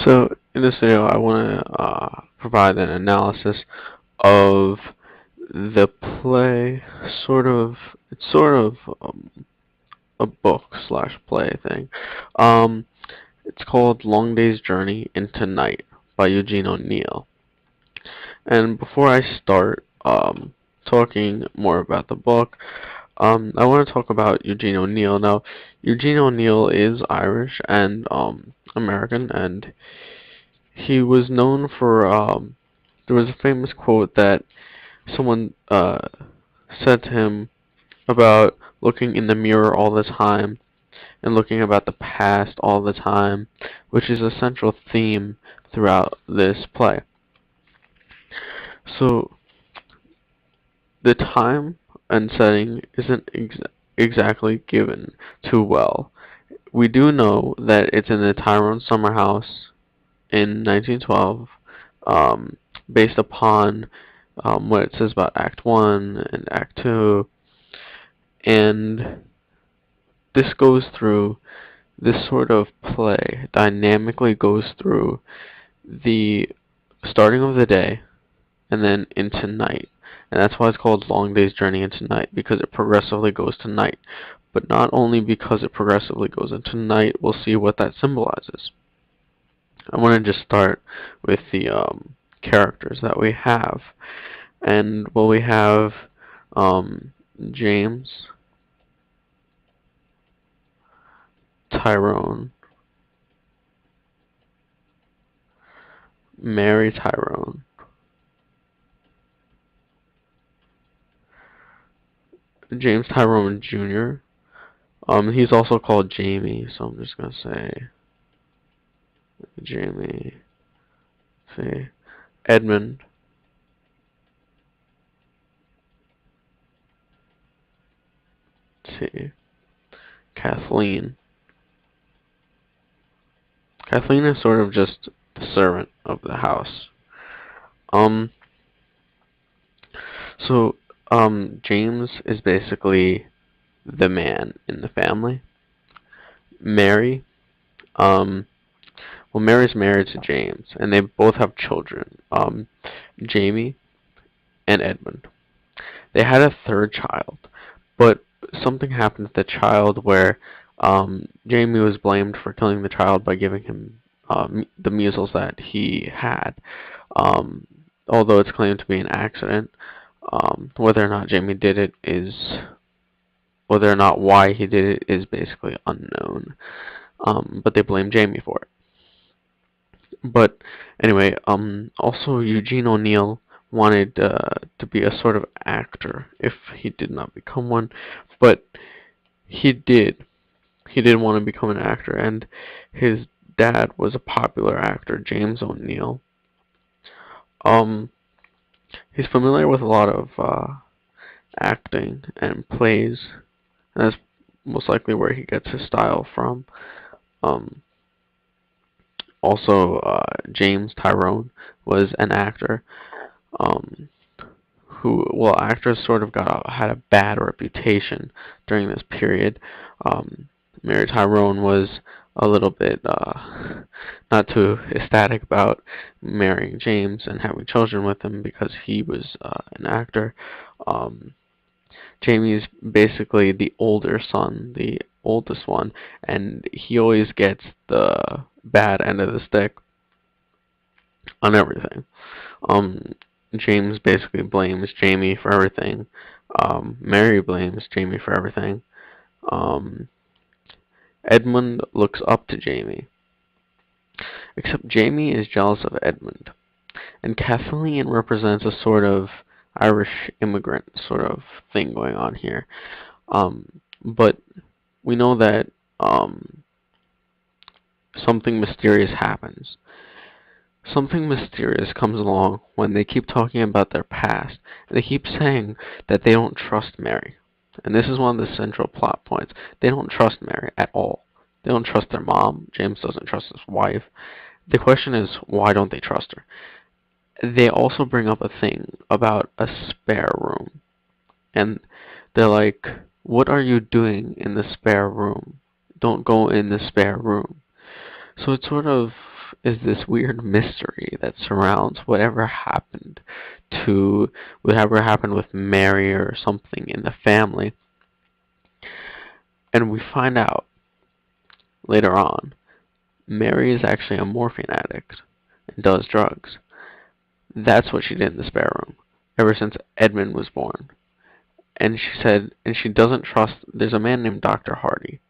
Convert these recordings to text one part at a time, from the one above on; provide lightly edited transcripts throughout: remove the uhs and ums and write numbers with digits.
So in this video, I want to provide an analysis of the play. It's sort of a book slash play thing. Um, it's called Long Day's Journey into Night by Eugene O'Neill. And before I start talking more about the book, I want to talk about Eugene O'Neill. Now, Eugene O'Neill is Irish and American, and he was known for there was a famous quote that someone said to him about looking in the mirror all the time and looking about the past all the time, which is a central theme throughout this play. So the time and setting isn't exactly given too well. We do know that it's in the Tyrone summer house in 1912, um, based upon what it says about Act 1 and Act 2, and this goes through, this sort of play dynamically goes through the starting of the day and then into night. And that's why it's called Long Day's Journey into Night, because it progressively goes to night. But not only because it progressively goes into night, we'll see what that symbolizes. I want to just start with the characters that we have. And well, we have um, James, Tyrone, Mary Tyrone, James Tyrone Jr. He's also called Jamie, so I'm just gonna say Jamie. See, Edmund, see, Kathleen. Kathleen is sort of just the servant of the house. Um, so James is basically the man in the family. Mary, um, well, Mary's married to James, and they both have children, Jamie and Edmund. They had a third child, but something happened to the child where Jamie was blamed for killing the child by giving him the measles that he had. Um, Although it's claimed to be an accident, whether or not Jamie did it is, whether or not why he did it is basically unknown. But they blame Jamie for it. But anyway, also Eugene O'Neill wanted to be a sort of actor if he did not become one, but he did. He did want to become an actor, and his dad was a popular actor, James O'Neill. Um, he's familiar with a lot of acting and plays, and that's most likely where he gets his style from. Um, Also, James Tyrone was an actor um, who, well, actors sort of had a bad reputation during this period. Mary Tyrone was a little bit not too ecstatic about marrying James and having children with him because he was an actor. Um, Jamie's basically the older son, the oldest one, and he always gets the bad end of the stick on everything. Um, James basically blames Jamie for everything. Mary blames Jamie for everything. Um, Edmund looks up to Jamie. Except Jamie is jealous of Edmund. And Kathleen represents a sort of Irish immigrant sort of thing going on here. But we know that something mysterious happens. Something mysterious comes along when they keep talking about their past, and they keep saying that they don't trust Mary. And this is one of the central plot points. They don't trust Mary at all. They don't trust their mom. James doesn't trust his wife. The question is, why don't they trust her? They also bring up a thing about a spare room. And they're like, what are you doing in the spare room? Don't go in the spare room. So it's sort of is this weird mystery that surrounds to whatever happened with Mary or something in the family. And we find out later on, Mary is actually a morphine addict and does drugs. That's what she did in the spare room ever since Edmund was born. And she said, and she doesn't trust, there's a man named Dr. Hardy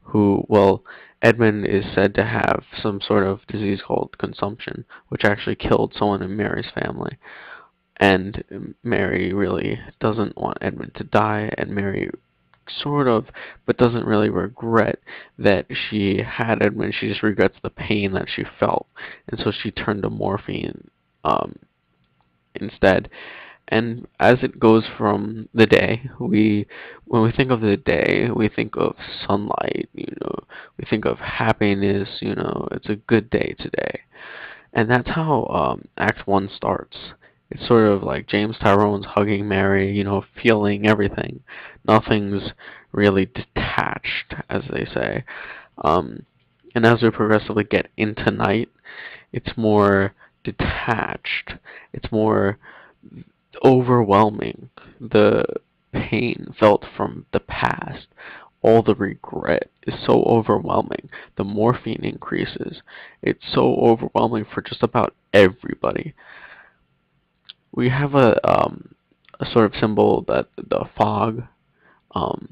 who, well, Edmund is said to have some sort of disease called consumption, which actually killed someone in Mary's family. And Mary really doesn't want Edmund to die, and Mary sort of, but doesn't really regret that she had Edmund. She just regrets the pain that she felt, and so she turned to morphine instead. And as it goes from the day, when we think of the day, we think of sunlight, we think of happiness, it's a good day today. And that's how Act 1 starts. It's sort of like James Tyrone's hugging Mary, feeling everything. Nothing's really detached, as they say. And as we progressively get into night, it's more detached. It's more overwhelming. The pain felt from the past, all the regret is so overwhelming. The morphine increases. It's so overwhelming for just about everybody. We have a sort of symbol that um,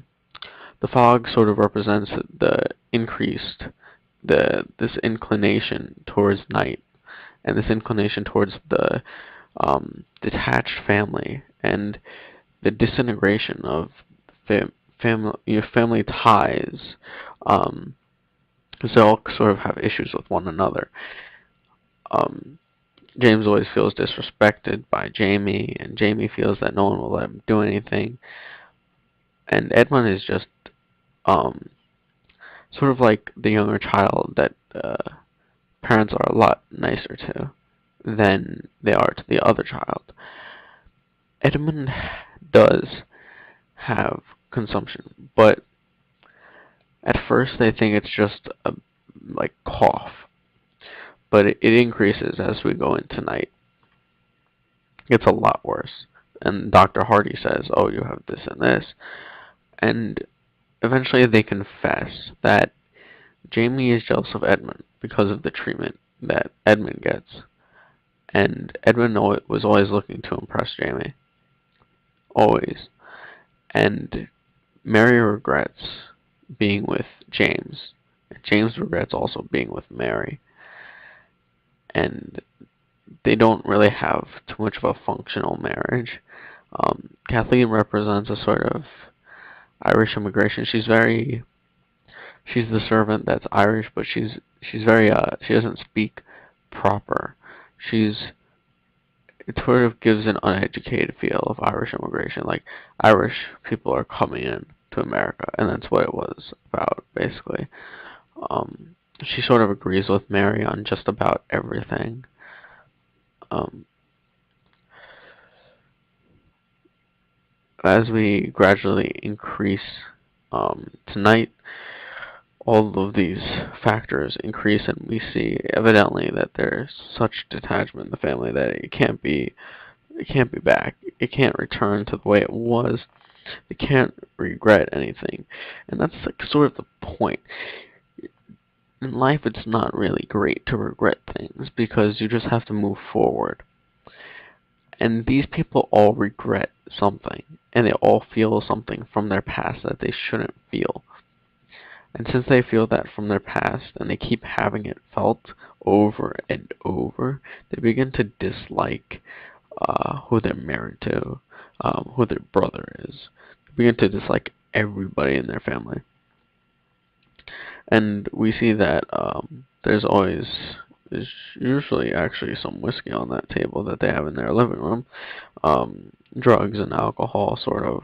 the fog sort of represents the increased, this inclination towards night, and this inclination towards the detached family, and the disintegration of family ties, because they all sort of have issues with one another. Um, James always feels disrespected by Jamie, and Jamie feels that no one will let him do anything. And Edmund is just um, sort of like the younger child that parents are a lot nicer to than they are to the other child. Edmund does have consumption, but at first they think it's just a like cough, but it increases as we go into night. It's a lot worse, and Dr. Hardy says, "Oh, you have this and this," and eventually they confess that Jamie is jealous of Edmund because of the treatment that Edmund gets, and Edmund was always looking to impress Jamie, always, and Mary regrets being with James. James regrets also being with Mary. And they don't really have too much of a functional marriage. Kathleen represents a sort of Irish immigration. She's the servant that's Irish, but she's very she doesn't speak proper. She's It sort of gives an uneducated feel of Irish immigration. Like, Irish people are coming in to America, and that's what it was about, basically. Um, she sort of agrees with Mary on just about everything. Um, as we gradually increase tonight, all of these factors increase, and we see evidently that there's such detachment in the family that it can't be back. It can't return to the way it was. They can't regret anything, and that's like sort of the point. In life, it's not really great to regret things because you just have to move forward. And these people all regret something, and they all feel something from their past that they shouldn't feel. And since they feel that from their past, and they keep having it felt over and over, they begin to dislike who they're married to, who their brother is. They begin to dislike everybody in their family. And we see that there's usually actually some whiskey on that table that they have in their living room. Drugs and alcohol sort of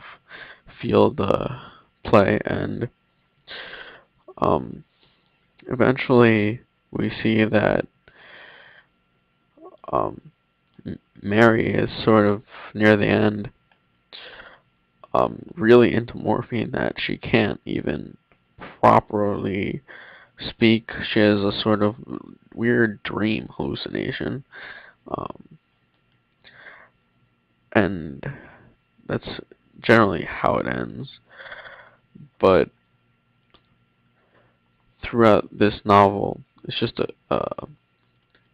fuel the play, and um, eventually we see that um, Mary is sort of near the end, really into morphine that she can't even properly speak. She has a sort of weird dream hallucination, um, and that's generally how it ends. But throughout this novel, it's just a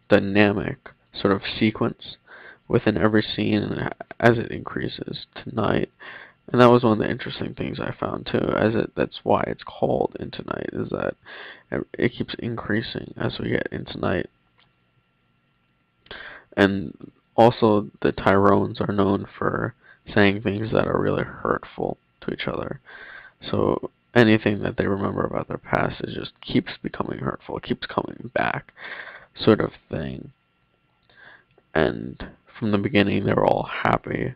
dynamic sort of sequence within every scene, and as it increases tonight. And that was one of the interesting things I found too. That's why it's called Into Night, is that it keeps increasing as we get into night. And also, the Tyrones are known for saying things that are really hurtful to each other. So anything that they remember about their past is just keeps becoming hurtful, it keeps coming back, sort of thing. And from the beginning, they were all happy,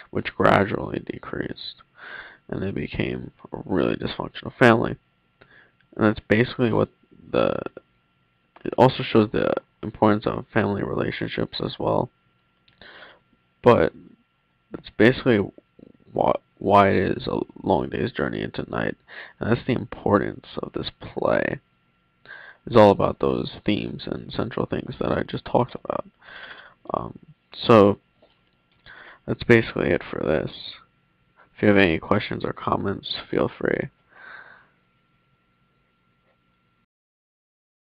which gradually decreased, and they became a really dysfunctional family. And that's basically what the. It also shows the importance of family relationships as well. But it's basically why it is a long day's journey into night, and that's the importance of this play. It's all about those themes and central things that I just talked about. Um, so that's basically it for this. If you have any questions or comments, feel free.